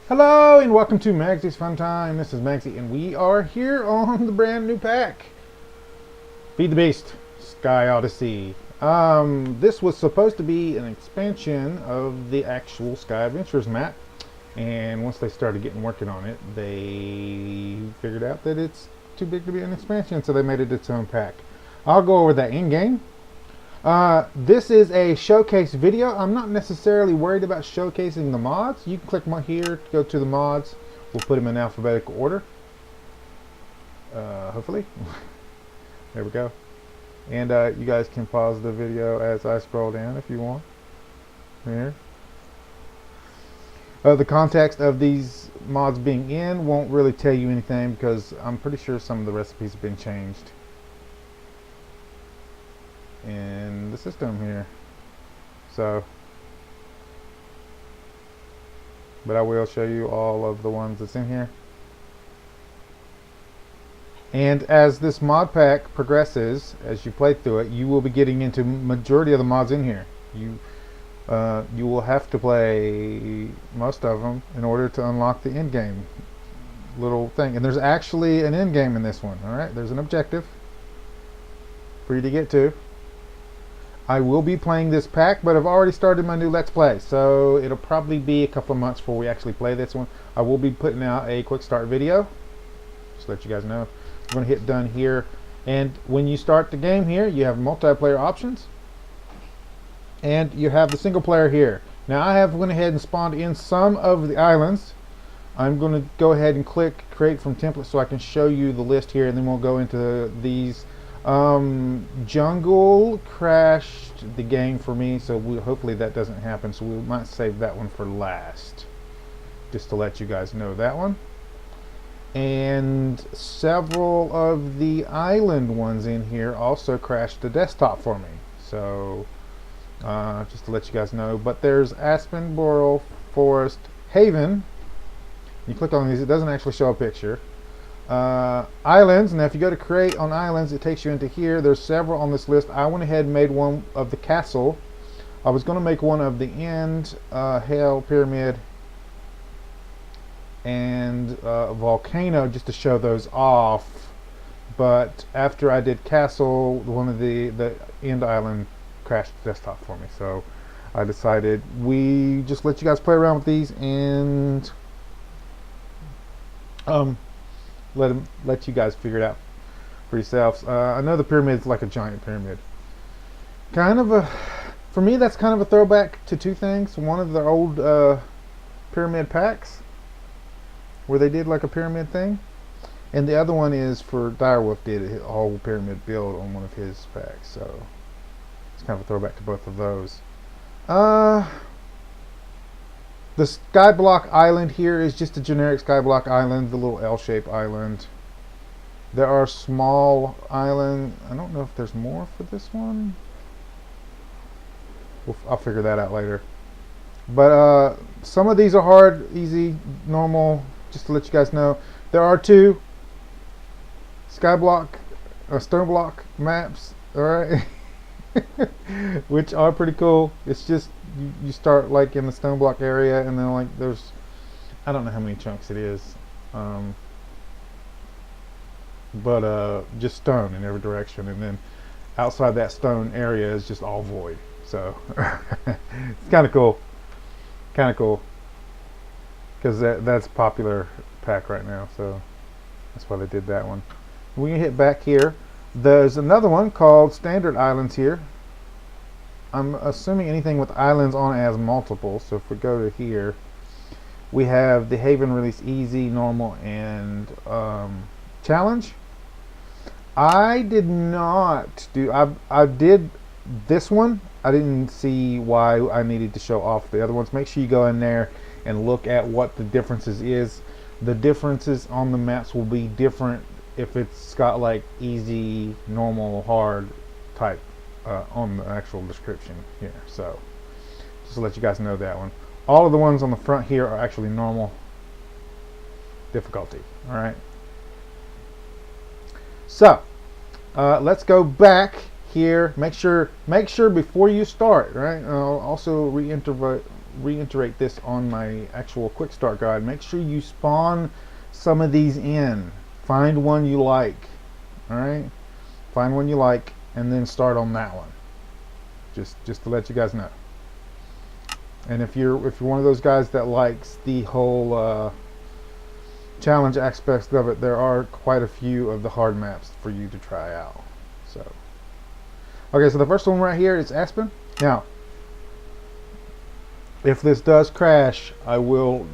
Hello and welcome to Magzie's Fun Time. This is Magzie and we are here on the brand new pack. Feed the Beast, Sky Odyssey. This was supposed to be an expansion of the actual Sky Adventures map. And once they started working on it, they figured out that it's too big to be an expansion, so they made it its own pack. I'll go over that in-game. This is a showcase video. I'm not necessarily worried about showcasing the mods. You can click here to go to the mods. We'll put them in alphabetical order. Hopefully. There we go. And you guys can pause the video as I scroll down if you want. Here. The context of these mods being in won't really tell you anything because I'm pretty sure some of the recipes have been changed in the system here, but I will show you all of the ones that's in here. And as this mod pack progresses, as you play through it, you will be getting into majority of the mods in here. You will have to play most of them in order to unlock the end game little thing. And there's actually an end game in this one. All right, there's an objective for you to get to. I will be playing this pack, but I've already started my new Let's Play, so it'll probably be a couple of months before we actually play this one. I will be putting out a quick start video, just to let you guys know. I'm going to hit done here, and when you start the game here, you have multiplayer options, and you have the single player here. Now I have went ahead and spawned in some of the islands. I'm going to go ahead and click create from template so I can show you the list here, and then we'll go into these. Jungle crashed the game for me, so hopefully that doesn't happen, so we might save that one for last, just to let you guys know that one. And several of the island ones in here also crashed the desktop for me, so just to let you guys know. But there's Aspen, Boreal, Forest, Haven. You click on these, it doesn't actually show a picture. Islands. Now if you go to create on islands, it takes you into here. There's several on this list. I went ahead and made one of the castle. I was going to make one of the end, hell, pyramid, and volcano, just to show those off. But after I did castle, one of the end island crashed the desktop for me, so I decided we just let you guys play around with these and let you guys figure it out for yourselves. I know the pyramid is like a giant pyramid. Kind of a, for me, that's kind of a throwback to two things. One of the old pyramid packs where they did like a pyramid thing, and the other one is for Direwolf did a whole pyramid build on one of his packs. So it's kind of a throwback to both of those. The Skyblock Island here is just a generic Skyblock Island, the little L-shaped island. There are small island. I don't know if there's more for this one. I'll figure that out later. But some of these are hard, easy, normal, just to let you guys know. There are two Skyblock, stone block maps, alright, which are pretty cool. It's just, you start like in the stone block area, and then like there's, I don't know how many chunks it is, but just stone in every direction, and then outside that stone area is just all void. So it's kind of cool, because that's a popular pack right now, so that's why they did that one. We can hit back here. There's another one called Standard Islands here. I'm assuming anything with islands on it has multiple. So if we go to here, we have the Haven Release Easy, Normal, and Challenge. I did not do, I did this one. I didn't see why I needed to show off the other ones. Make sure you go in there and look at what the differences is. The differences on the maps will be different if it's got like easy, normal, hard type on the actual description here. So just to let you guys know that one. All of the ones on the front here are actually normal difficulty. All right. So let's go back here. Make sure before you start, right? I'll also reiterate this on my actual quick start guide. Make sure you spawn some of these in. Find one you like. All right, find one you like, and then start on that one. Just to let you guys know. And if you're one of those guys that likes the whole challenge aspects of it, there are quite a few of the hard maps for you to try out. So, okay, so the first one right here is Aspen. Now, if this does crash, I will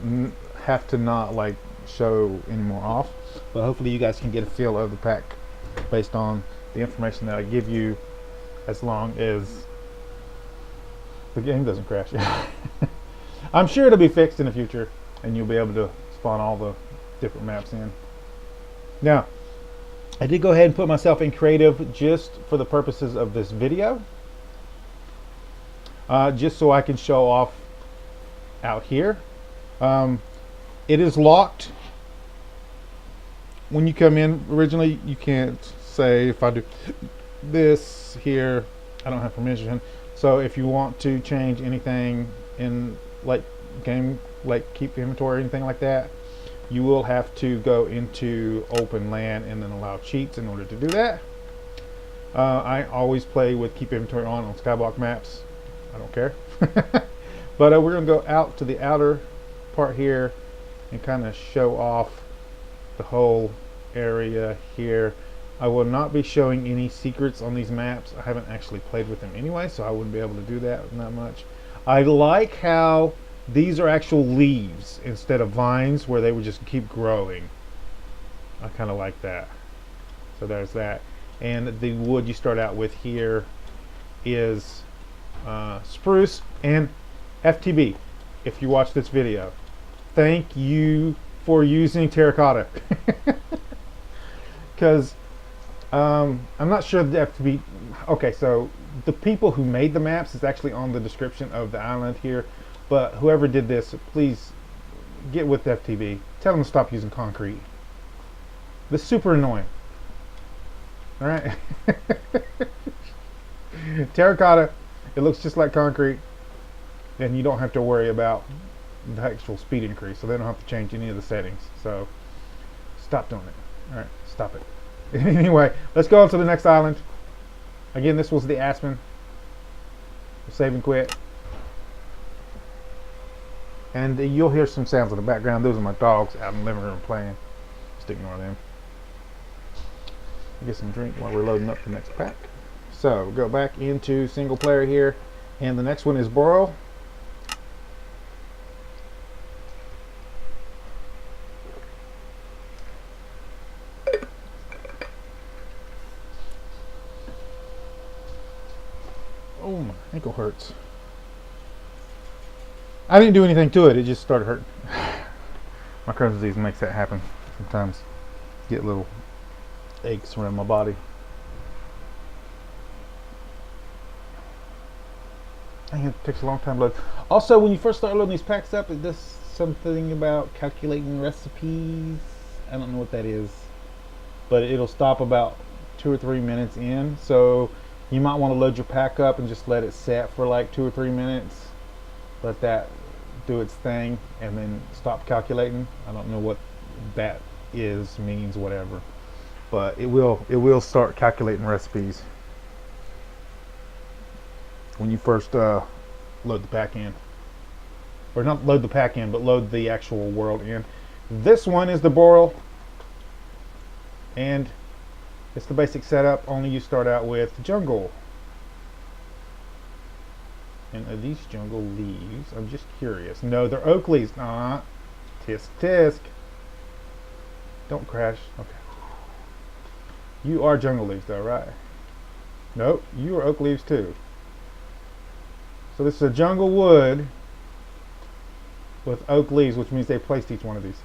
have to not like show any more off, but hopefully you guys can get a feel of the pack based on the information that I give you, as long as the game doesn't crash. I'm sure it'll be fixed in the future and you'll be able to spawn all the different maps in. Now, I did go ahead and put myself in creative just for the purposes of this video, just so I can show off out here. It is locked when you come in. Originally, you can't say, if I do this here, I don't have permission. So if you want to change anything in like game, like keep inventory or anything like that, you will have to go into open LAN and then allow cheats in order to do that. I always play with keep inventory on Skyblock maps. I don't care. But we're going to go out to the outer part here and kind of show off the whole area here. I will not be showing any secrets on these maps. I haven't actually played with them anyway, so I wouldn't be able to do that not much. I like how these are actual leaves instead of vines where they would just keep growing. I kind of like that. So there's that. And the wood you start out with here is spruce and FTB. If you watch this video, thank you for using terracotta. Because I'm not sure the FTB. Okay, so the people who made the maps is actually on the description of the island here, but whoever did this, please get with FTB. Tell them to stop using concrete. This is super annoying. All right. Terracotta, it looks just like concrete, and you don't have to worry about the actual speed increase, so they don't have to change any of the settings. So stop doing it. All right, stop it. Anyway, let's go on to the next island. Again, this was the Aspen. We'll save and quit. And you'll hear some sounds in the background. Those are my dogs out in the living room playing. Just ignore them. Get some drink while we're loading up the next pack. So go back into single player here, and the next one is Boral. Oh, my ankle hurts. I didn't do anything to it, it just started hurting. My Crohn's disease makes that happen sometimes. Get little aches around my body. And it takes a long time to load. Also, when you first start loading these packs up, it does something about calculating recipes. I don't know what that is, but it'll stop about 2 or 3 minutes in. So you might want to load your pack up and just let it set for like 2 or 3 minutes. Let that do its thing and then stop calculating. I don't know what that is, means, whatever. But it will start calculating recipes when you first load the pack in. Or not load the pack in, but load the actual world in. This one is the Boral, and it's the basic setup, only you start out with jungle. And are these jungle leaves? I'm just curious. No, they're oak leaves. Tisk tisk. Don't crash. Okay. You are jungle leaves though, right? Nope, you are oak leaves too. So this is a jungle wood with oak leaves, which means they placed each one of these.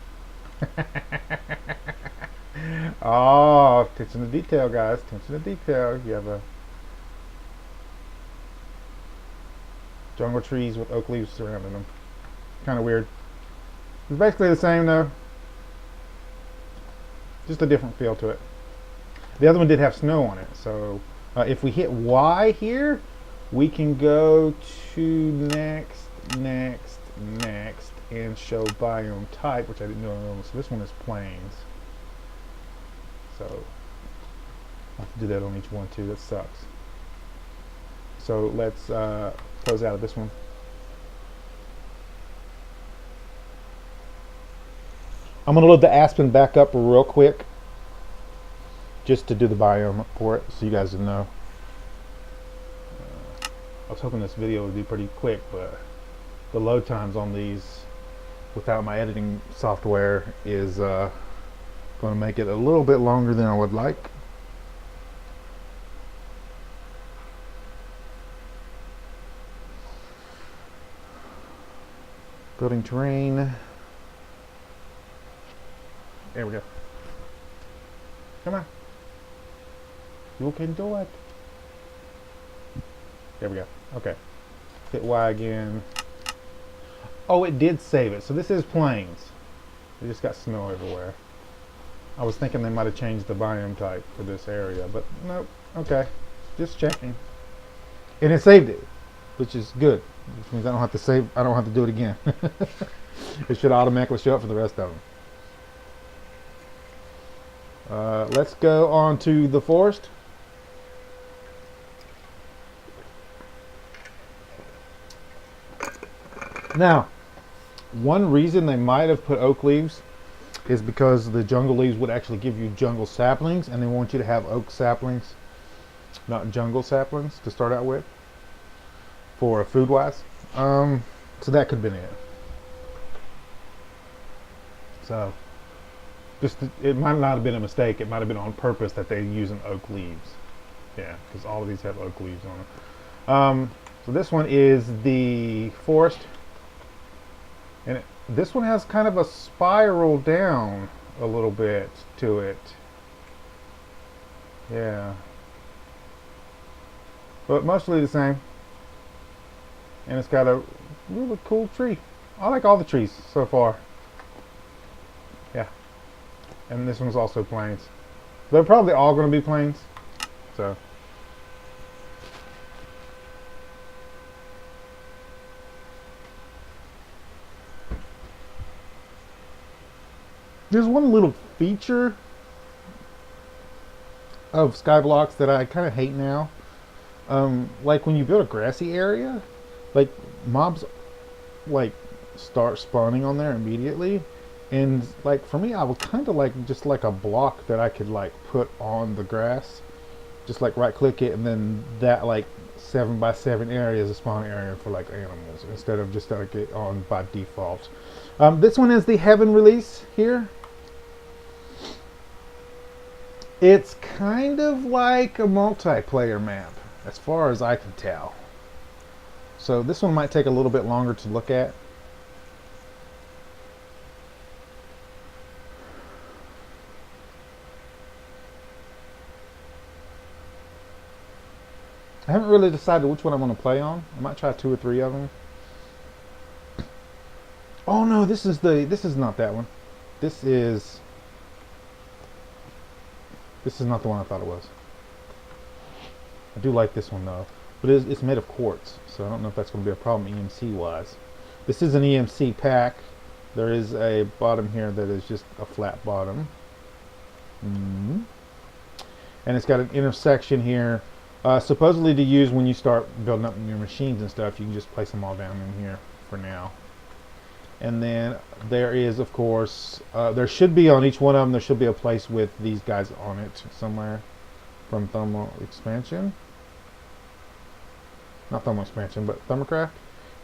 Oh, attention to detail, guys. Attention to detail. You have a jungle trees with oak leaves surrounding them. Kind of weird. It's basically the same though. Just a different feel to it. The other one did have snow on it, so if we hit Y here, we can go to next next, and show biome type, which I didn't do on normal. So this one is plains. So I'll have to do that on each one too. That sucks. So let's close out of this one. I'm going to load the Aspen back up real quick just to do the biome for it so you guys will know. I was hoping this video would be pretty quick, but the load times on these without my editing software is going to make it a little bit longer than I would like. Building terrain. There we go. Come on. You can do it. There we go. Okay. Hit Y again. Oh, it did save it. So this is plains. We just got snow everywhere. I was thinking they might have changed the biome type for this area, but nope. Okay. Just checking. And it saved it, which is good. Which means I don't have to save. I don't have to do it again. It should automatically show up for the rest of them. Let's go on to the forest. Now, one reason they might have put oak leaves is because the jungle leaves would actually give you jungle saplings, and they want you to have oak saplings, not jungle saplings, to start out with, for food-wise. So that could have been it. So, it might not have been a mistake. It might have been on purpose that they're using oak leaves. Yeah, because all of these have oak leaves on them. So this one is the forest. And this one has kind of a spiral down a little bit to it. Yeah. But mostly the same. And it's got a really cool tree. I like all the trees so far. Yeah. And this one's also plains. They're probably all going to be plains. So. There's one little feature of Skyblocks that I kind of hate now. Like when you build a grassy area, like mobs like start spawning on there immediately. And like for me, I would kind of like just like a block that I could like put on the grass. Just like right click it, and then that like 7x7 area is a spawn area for like animals instead of just like it on by default. This one is the Heaven release here. It's kind of like a multiplayer map as far as I can tell. So this one might take a little bit longer to look at. I haven't really decided which one I want to play on. I might try 2 or 3 of them. Oh no, this is not that one. This is not the one I thought it was. I do like this one though, but it's made of quartz, so I don't know if that's going to be a problem EMC wise. This is an EMC pack. There is a bottom here that is just a flat bottom. And it's got an intersection here. Supposedly to use when you start building up your machines and stuff. You can just place them all down in here for now. And then there is, of course, there should be on each one of them, there should be a place with these guys on it somewhere from Thermal Expansion. Not Thermal Expansion, but Thermocraft.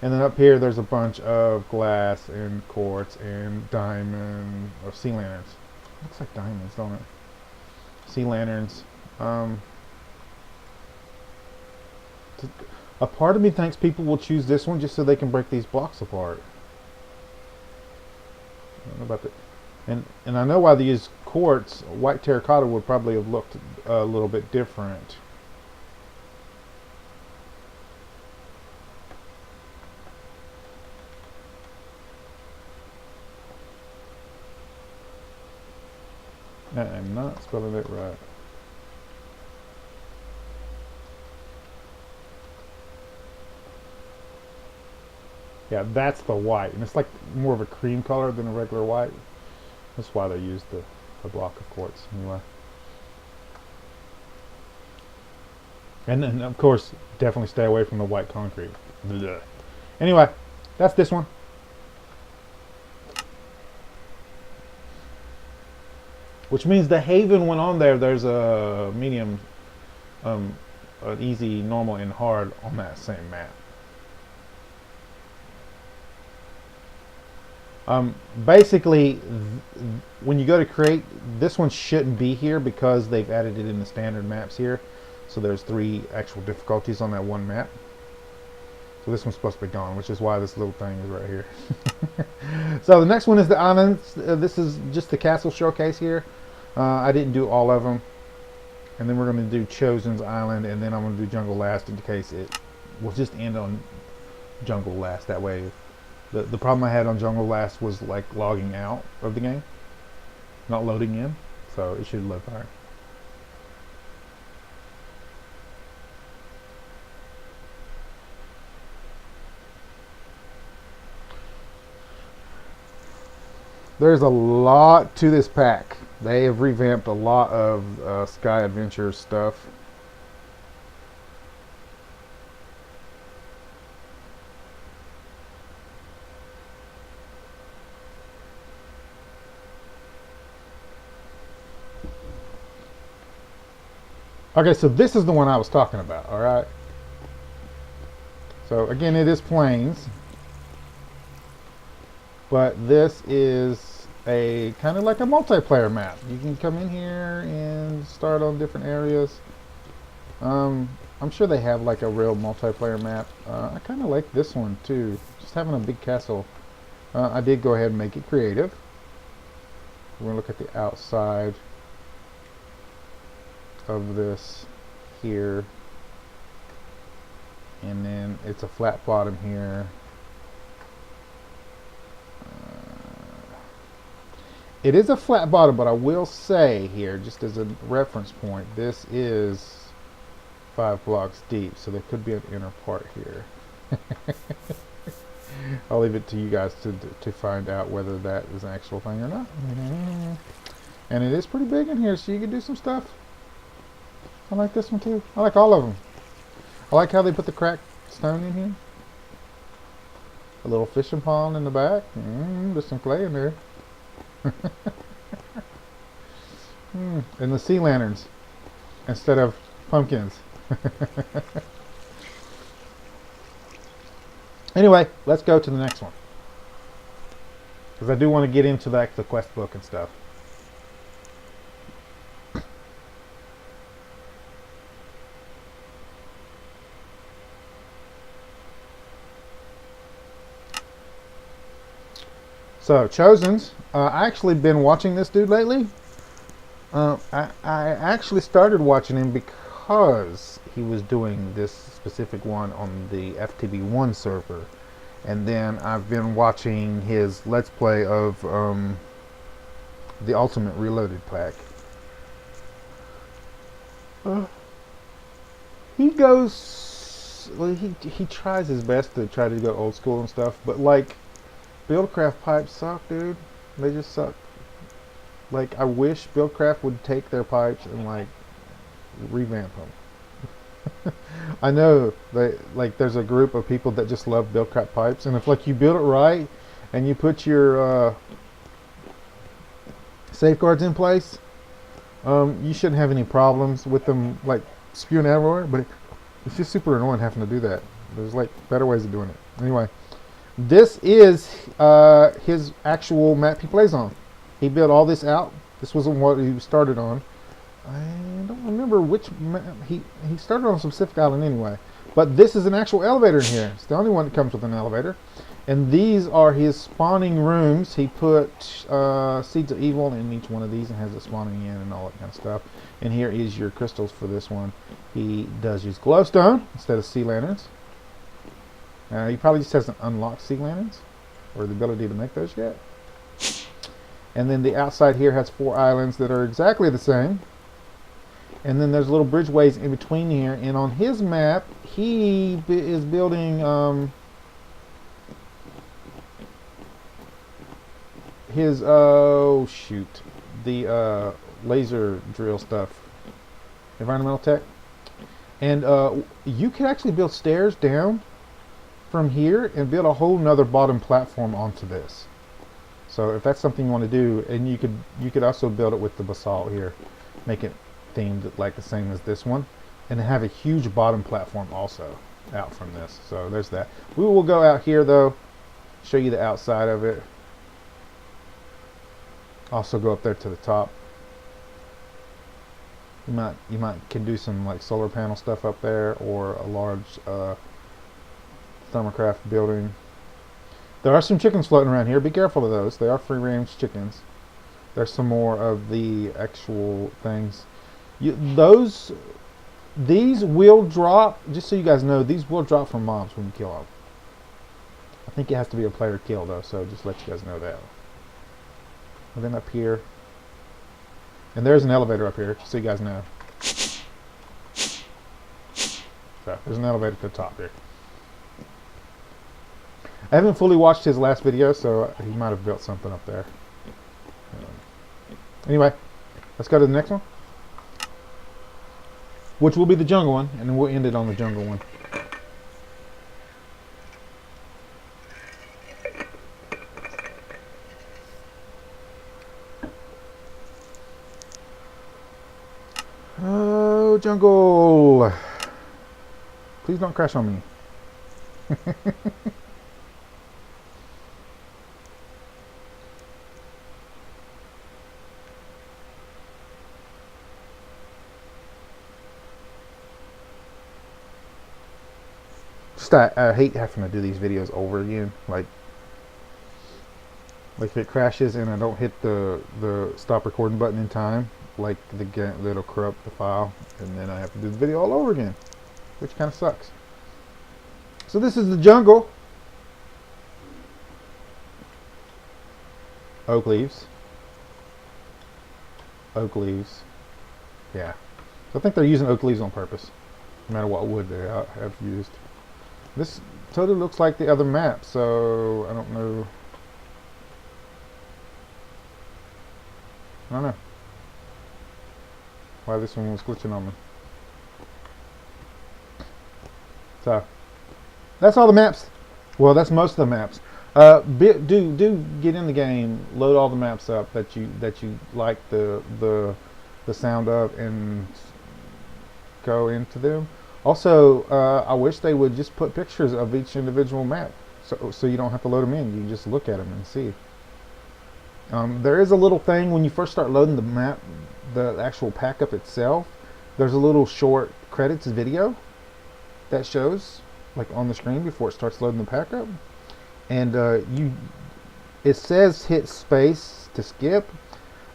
And then up here, there's a bunch of glass and quartz and diamond, or sea lanterns. Looks like diamonds, don't it? Sea lanterns. A part of me thinks people will choose this one just so they can break these blocks apart. I don't know about that. And I know why they use quartz. White terracotta would probably have looked a little bit different. I'm not spelling it right. Yeah, that's the white, and it's like more of a cream color than a regular white. That's why they used the block of quartz anyway. And then, of course, definitely stay away from the white concrete. Blech. Anyway, that's this one. Which means the Haven went on there. There's a medium, an easy, normal, and hard on that same map. Basically, when you go to create, this one shouldn't be here because they've added it in the standard maps here. So there's 3 actual difficulties on that one map. So this one's supposed to be gone, which is why this little thing is right here. So the next one is the islands. This is just the castle showcase here. I didn't do all of them. And then we're going to do Chosen's Island, and then I'm going to do Jungle last in case it will just end on Jungle last. That way, the problem I had on Jungle last was like logging out of the game, not loading in. So it should load fine. There's a lot to this pack. They have revamped a lot of Sky Adventure stuff. Okay, so this is the one I was talking about, alright? So again, it is plains. But this is a kind of like a multiplayer map. You can come in here and start on different areas. I'm sure they have like a real multiplayer map. I kind of like this one too. Just having a big castle. I did go ahead and make it creative. We're going to look at the outside of this here. And then it's a flat bottom here. It is a flat bottom, but I will say here, just as a reference point, this is 5 blocks deep, so there could be an inner part here. I'll leave it to you guys to find out whether that is an actual thing or not. And it is pretty big in here, so you can do some stuff. I like this one too. I like all of them. I like how they put the cracked stone in here. A little fishing pond in the back. There's some clay in there. And the sea lanterns instead of pumpkins. Anyway, let's go to the next one, because I do want to get into like the quest book and stuff. So, Chosen's. I actually been watching this dude lately. I actually started watching him because he was doing this specific one on the FTB 1 server. And then I've been watching his Let's Play of the Ultimate Reloaded pack. He goes... Well, he tries his best to try to go old school and stuff, but like... Buildcraft pipes suck, dude. They just suck. Like, I wish Buildcraft would take their pipes and like revamp them. I know like there's a group of people that just love Buildcraft pipes, and if like you build it right and you put your safeguards in place, you shouldn't have any problems with them like spewing everywhere. But it's just super annoying having to do that. There's like better ways of doing it. Anyway. This is his actual map he plays on. He built all this out. This wasn't what he started on. I don't remember which map. He started on a specific island anyway. But this is an actual elevator in here. It's the only one that comes with an elevator. And these are his spawning rooms. He put Seeds of Evil in each one of these and has it spawning in and all that kind of stuff. And here is your crystals for this one. He does use glowstone instead of sea lanterns. He probably just hasn't unlocked sea lanterns or the ability to make those yet. And then the outside here has 4 islands that are exactly the same. And then there's little bridgeways in between here. And on his map, he is building his oh shoot, the laser drill stuff, environmental tech, and you can actually build stairs down from here and build a whole nother bottom platform onto this. So if that's something you want to do, and you could also build it with the basalt here, make it themed like the same as this one, and have a huge bottom platform also out from this. So there's that. We will go out here though, show you the outside of it. Also go up there to the top. You might can do some like solar panel stuff up there, or a large thermocraft building. There are some chickens floating around here. Be careful of those. They are free-range chickens. There's some more of the actual things. These will drop, just so you guys know, these will drop from mobs when you kill them. I think it has to be a player kill though, so just let you guys know that. And then up here, and there's an elevator up here, just so you guys know. So there's an elevator to the top here. I haven't fully watched his last video, so he might have built something up there. Anyway, let's go to the next one, which will be the jungle one, and then we'll end it on the jungle one. Oh, jungle! Please don't crash on me. I hate having to do these videos over again. Like if it crashes and I don't hit the stop recording button in time, like it'll corrupt the file, and then I have to do the video all over again, which kind of sucks. So this is the jungle. Oak leaves. Oak leaves. Yeah. So I think they're using oak leaves on purpose, no matter what wood they have used. This totally looks like the other map, so I don't know. I don't know why this one was glitching on me. So that's all the maps. Well, that's most of the maps. Do get in the game, load all the maps up that you like the sound of, and go into them. Also, I wish they would just put pictures of each individual map, so you don't have to load them in. You just look at them and see. There is a little thing when you first start loading the map, the actual pack up itself. There's a little short credits video that shows, like on the screen before it starts loading the pack up, and it says hit space to skip,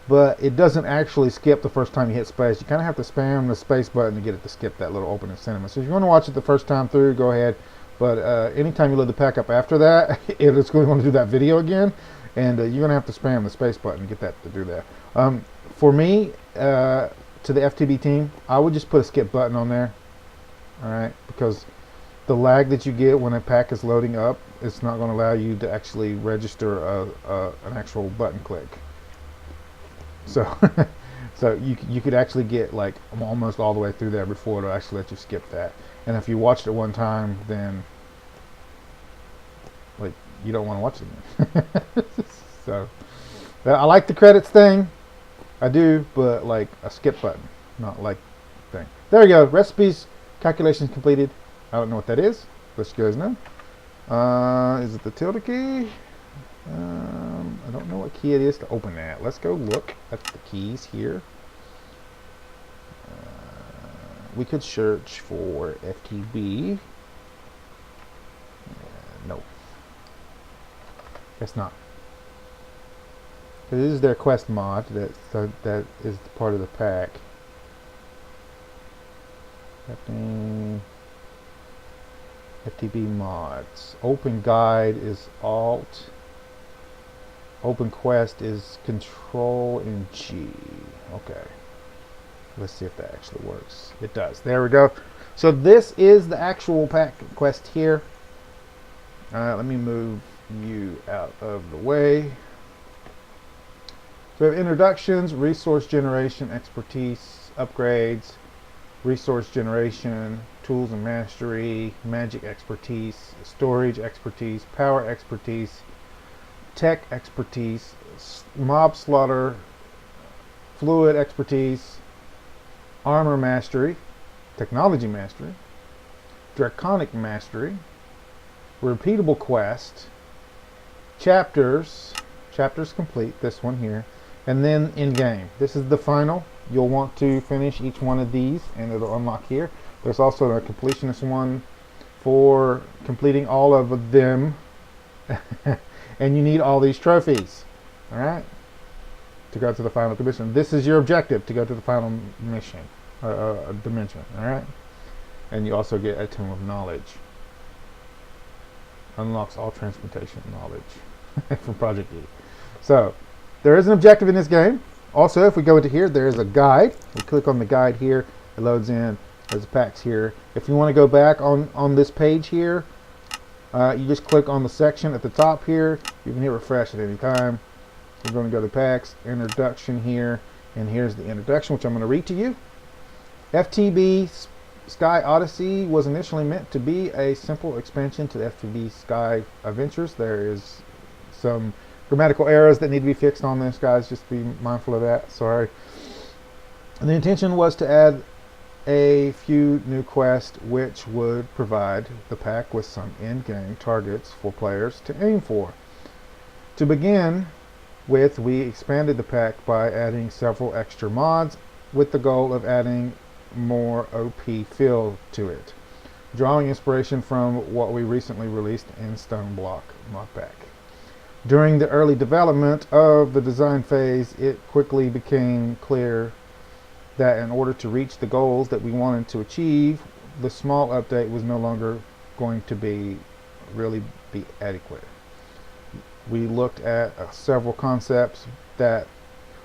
but it doesn't actually skip the first time you hit space. You kind of have to spam the space button to get it to skip that little opening sentiment. So if you want to watch it the first time through, go ahead. But anytime you load the pack up after that, it's going to want to do that video again, and you're going to have to spam the space button to get that to do that. For me, to the FTB team, I would just put a skip button on there. All right, because the lag that you get when a pack is loading up, it's not going to allow you to actually register an actual button click. So, so you could actually get like almost all the way through there before it'll actually let you skip that. And if you watched it one time, then like you don't want to watch it again. So, I like the credits thing, I do, but like a skip button, not like thing. There we go. Recipes calculations completed. I don't know what that is. Let you guys know. Is it the tilde key? I don't know what key it is to open that. Let's go look at the keys here. We could search for FTB. No. Guess not. This is their quest mod that is part of the pack. FTB mods. Open guide is Alt. Open quest is Control and G. Okay. Let's see if that actually works. It does. There we go. So this is the actual pack quest here. Let me move you out of the way. So we have introductions, resource generation, expertise, upgrades, resource generation, tools and mastery, magic expertise, storage expertise, power expertise, tech expertise, mob slaughter, fluid expertise, armor mastery, technology mastery, draconic mastery, repeatable quest, chapters complete, this one here, and then in game. This is the final. You'll want to finish each one of these and it'll unlock here. There's also a completionist one for completing all of them. And you need all these trophies, all right, to go to the final dimension. This is your objective, to go to the final mission, dimension, all right? And you also get a Tome of Knowledge. Unlocks all transmutation knowledge from Project E. So, there is an objective in this game. Also, if we go into here, there is a guide. We click on the guide here, it loads in. There's the packs here. If you want to go back on this page here, you just click on the section at the top here. You can hit refresh at any time. We're going to go to packs, introduction here, and here's the introduction, which I'm going to read to you. FTB Sky Odyssey was initially meant to be a simple expansion to the FTB Sky Adventures. There is some grammatical errors that need to be fixed on this, guys. Just be mindful of that. Sorry. And the intention was to add a few new quests which would provide the pack with some in-game targets for players to aim for. To begin with, we expanded the pack by adding several extra mods with the goal of adding more OP feel to it, drawing inspiration from what we recently released in Skyblock Modpack. During the early development of the design phase, it quickly became clear that in order to reach the goals that we wanted to achieve, the small update was no longer going to be adequate. We looked at several concepts that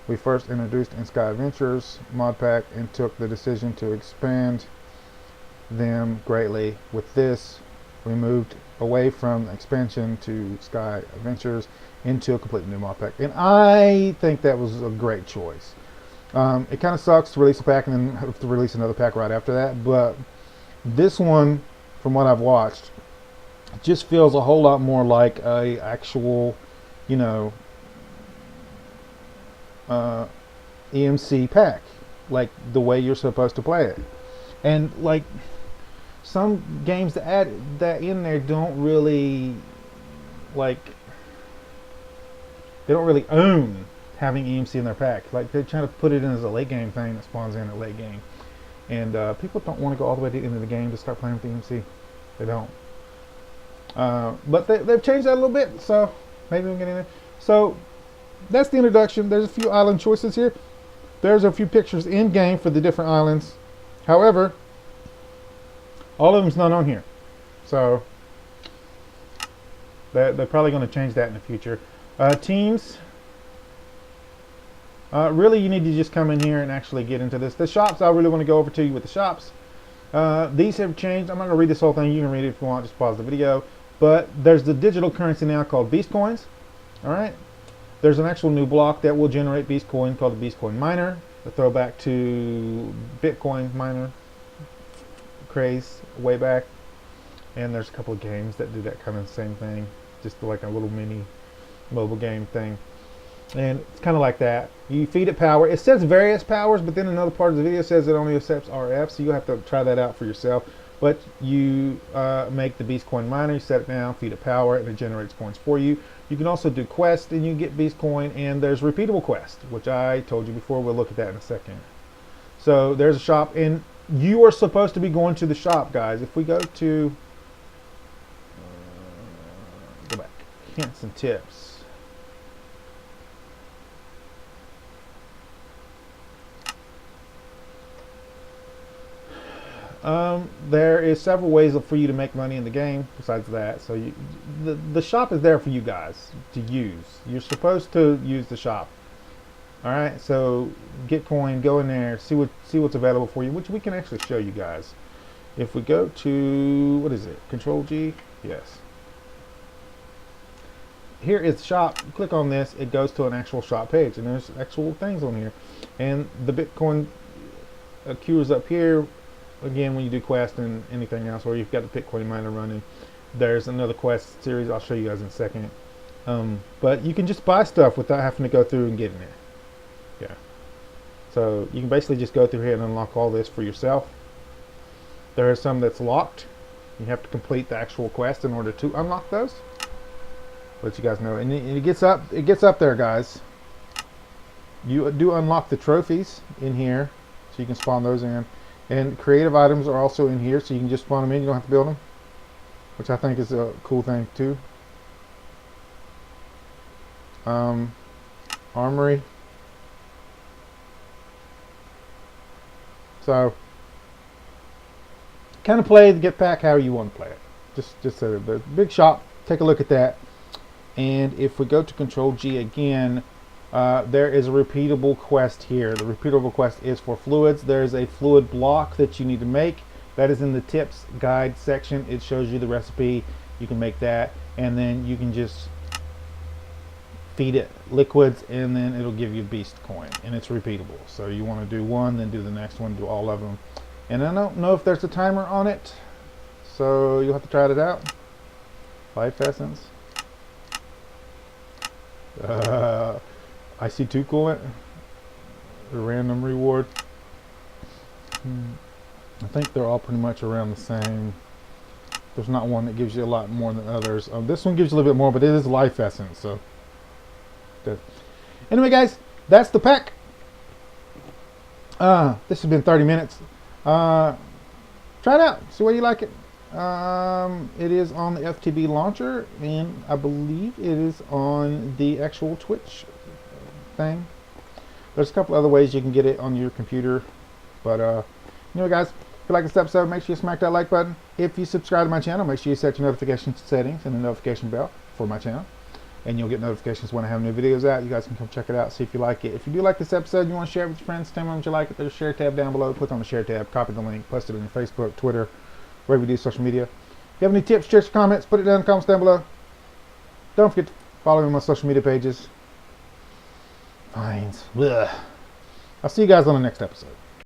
we first introduced in Sky Adventures Modpack and took the decision to expand them greatly. With this, we moved away from expansion to Sky Adventures into a completely new Modpack, and I think that was a great choice. It kind of sucks to release a pack and then have to release another pack right after that, but this one, from what I've watched, just feels a whole lot more like a actual, you know, EMC pack, like the way you're supposed to play it. And like some games that add that in there don't really own having EMC in their pack. Like they're trying to put it in as a late game thing that spawns in at late game, and people don't want to go all the way to the end of the game to start playing with EMC. They don't. But they've changed that a little bit, so maybe we'll get in there. So that's the introduction. There's a few island choices here. There's a few pictures in game for the different islands. However, all of them's not on here, so they're probably going to change that in the future. Teams. Really, you need to just come in here and actually get into this. The shops, I really want to go over to you with the shops. These have changed. I'm not going to read this whole thing. You can read it if you want. Just pause the video. But there's the digital currency now called Beast Coins. All right. There's an actual new block that will generate Beast Coin called the Beast Coin Miner. A throwback to Bitcoin miner craze way back. And there's a couple of games that do that kind of same thing. Just like a little mini mobile game thing. And it's kind of like that. You feed it power. It says various powers, but then another part of the video says it only accepts RF, so you'll have to try that out for yourself. But you make the Beast Coin Miner, you set it down, feed it power, and it generates coins for you. You can also do quests, and you get Beast Coin, and there's Repeatable Quest, which I told you before. We'll look at that in a second. So there's a shop, and you are supposed to be going to the shop, guys. If we go to, go back, hints and tips. There is several ways for you to make money in the game besides that. So the shop is there for you guys to use. You're supposed to use the shop. All right. So get coin, go in there, see what's available for you, which we can actually show you guys. If we go to, what is it? Control G. Yes. here is shop. You click on this, it goes to an actual shop page, and there's actual things on here. And the Bitcoin accrues up here. Again, when you do quest and anything else, or you've got the Bitcoin miner running, there's another quest series I'll show you guys in a second. But you can just buy stuff without having to go through and getting it. Yeah. So you can basically just go through here and unlock all this for yourself. There is some that's locked. You have to complete the actual quest in order to unlock those. Let you guys know, and it gets up there, guys. You do unlock the trophies in here, so you can spawn those in. And creative items are also in here, so you can just spawn them in. You don't have to build them, which I think is a cool thing too. Armory. So, kind of play the Get Pack how you want to play it. Just so the big shop. Take a look at that. And if we go to Control G again, there is a repeatable quest here. The repeatable quest is for fluids. There's a fluid block that you need to make. That is in the tips guide section. It shows you the recipe. You can make that, and then you can just feed it liquids, and then it'll give you beast coin, and it's repeatable. So you want to do one, then do the next one, do all of them. And I don't know if there's a timer on it, so you'll have to try it out. Life essence. I see 2 coolant. The random reward. I think they're all pretty much around the same. There's not one that gives you a lot more than others. This one gives you a little bit more, but it is life essence. So, good. Anyway, guys, that's the pack. This has been 30 minutes. Try it out. See whether you like it. It is on the FTB launcher, and I believe it is on the actual Twitch thing. There's a couple other ways you can get it on your computer, but anyway, guys, if you like this episode, make sure you smack that like button. If you subscribe to my channel, make sure you set your notification settings and the notification bell for my channel, and you'll get notifications when I have new videos out. You guys can come check it out, see if you like it. If you do like this episode, you want to share it with your friends, tell them you like it, there's a share tab down below. Click on the share tab, copy the link, post it on your Facebook, Twitter, wherever you do social media. If you have any tips, tricks, or comments, put it down in the comments down below. Don't forget to follow me on my social media pages. Fines. Ugh. I'll see you guys on the next episode.